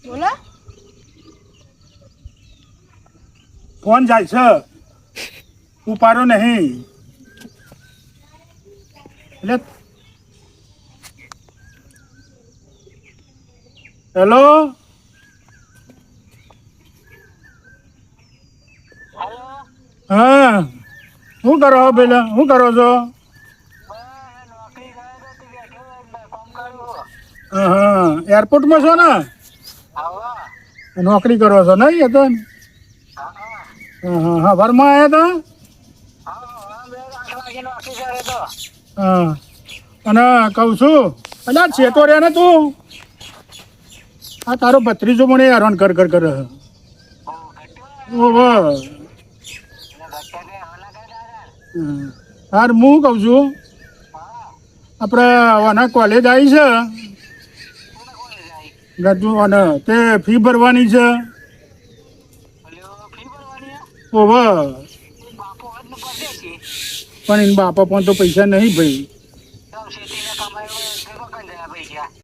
બોલો. કોણ જાય છે? ઉપાડો નહીં એટલે હેલો હા શું કરો પેલા શું કરો છો? હા એરપોર્ટમાં છો ને? નોકરી કરો છો નહીં એ તો? હા હા ઘરમાં આવ્યા હતા? હા અને કહું છું અલ્યા છેતો રે ને તું આ તારો ભત્રીજો મને હેરાન કર કરે હાર હું કહું છું આપણે આના કોલેજ આવી છે ગજુ અને તે ફી ભરવાની છે. ઓવ પણ એના બાપા પણ તો પૈસા નહીં ભાઈ.